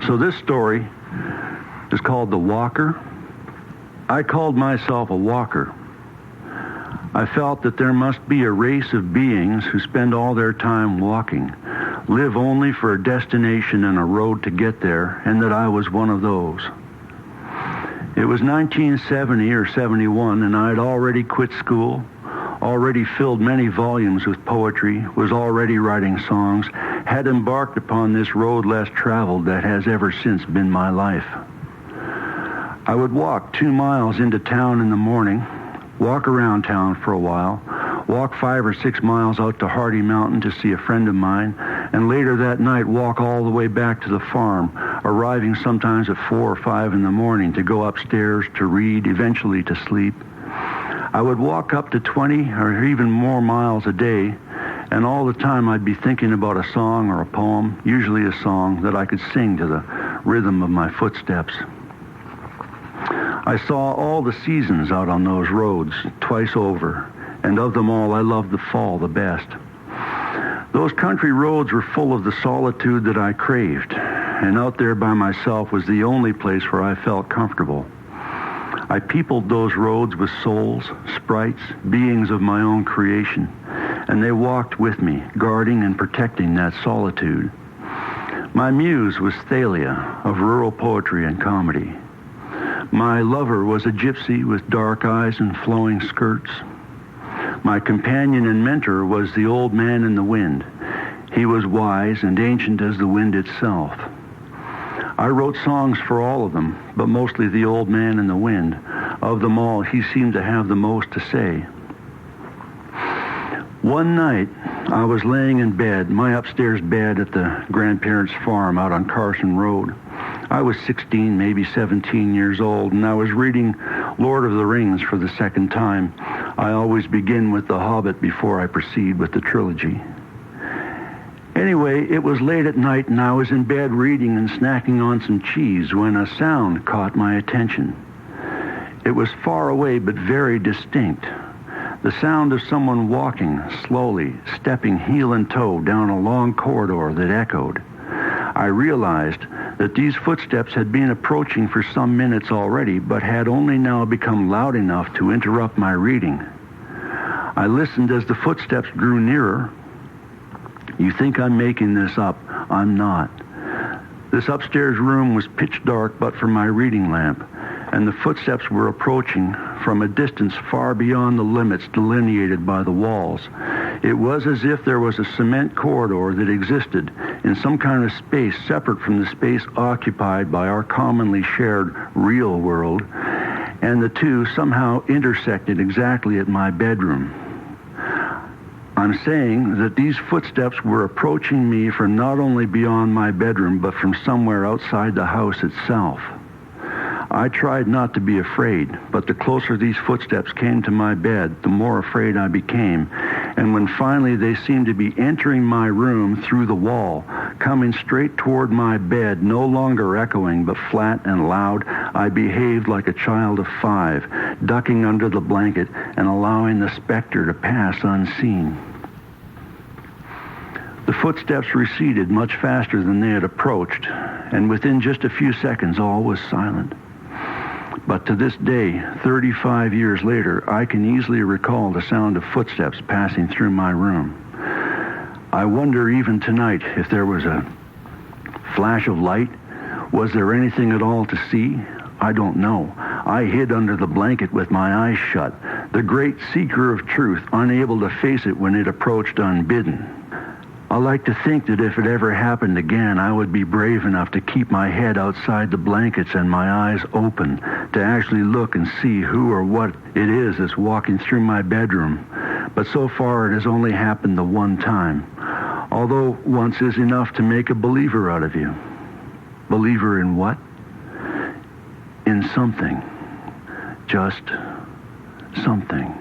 So this story is called The Walker. I called myself a walker. I felt that there must be a race of beings who spend all their time walking, live only for a destination and a road to get there, and that I was one of those. It was 1970 or 71, and I had already quit school, already filled many volumes with poetry, was already writing songs, had embarked upon this road less traveled that has ever since been my life. I would walk 2 miles into town in the morning, walk around town for a while, walk 5 or 6 miles out to Hardy Mountain to see a friend of mine, and later that night walk all the way back to the farm, arriving sometimes at 4 or 5 in the morning to go upstairs to read, eventually to sleep. I would walk up to 20 or even more miles a day, and all the time I'd be thinking about a song or a poem, usually a song, that I could sing to the rhythm of my footsteps. I saw all the seasons out on those roads twice over, and of them all I loved the fall the best. Those country roads were full of the solitude that I craved, and out there by myself was the only place where I felt comfortable. I peopled those roads with souls, sprites, beings of my own creation, and they walked with me, guarding and protecting that solitude. My muse was Thalia, of rural poetry and comedy. My lover was a gypsy with dark eyes and flowing skirts. My companion and mentor was the old man in the wind. He was wise and ancient as the wind itself. I wrote songs for all of them, but mostly the old man in the wind. Of them all, he seemed to have the most to say. One night, I was laying in bed, my upstairs bed at the grandparents' farm out on Carson Road. I was 16, maybe 17 years old, and I was reading Lord of the Rings for the second time. I always begin with The Hobbit before I proceed with the trilogy. Anyway, it was late at night, and I was in bed reading and snacking on some cheese when a sound caught my attention. It was far away, but very distinct. The sound of someone walking slowly, stepping heel and toe down a long corridor that echoed. I realized that these footsteps had been approaching for some minutes already, but had only now become loud enough to interrupt my reading. I listened as the footsteps grew nearer. You think I'm making this up? I'm not. This upstairs room was pitch dark but for my reading lamp, and the footsteps were approaching from a distance far beyond the limits delineated by the walls. It was as if there was a cement corridor that existed in some kind of space separate from the space occupied by our commonly shared real world, and the two somehow intersected exactly at my bedroom. I'm saying that these footsteps were approaching me from not only beyond my bedroom, but from somewhere outside the house itself. I tried not to be afraid, but the closer these footsteps came to my bed, the more afraid I became. And when finally they seemed to be entering my room through the wall, coming straight toward my bed, no longer echoing but flat and loud, I behaved like a child of 5, ducking under the blanket and allowing the specter to pass unseen. The footsteps receded much faster than they had approached, and within just a few seconds all was silent. But to this day, 35 years later, I can easily recall the sound of footsteps passing through my room. I wonder even tonight if there was a flash of light. Was there anything at all to see? I don't know. I hid under the blanket with my eyes shut, the great seeker of truth, unable to face it when it approached unbidden. I like to think that if it ever happened again, I would be brave enough to keep my head outside the blankets and my eyes open, to actually look and see who or what it is that's walking through my bedroom. But so far it has only happened the one time, although once is enough to make a believer out of you. Believer in what? In something. Just something.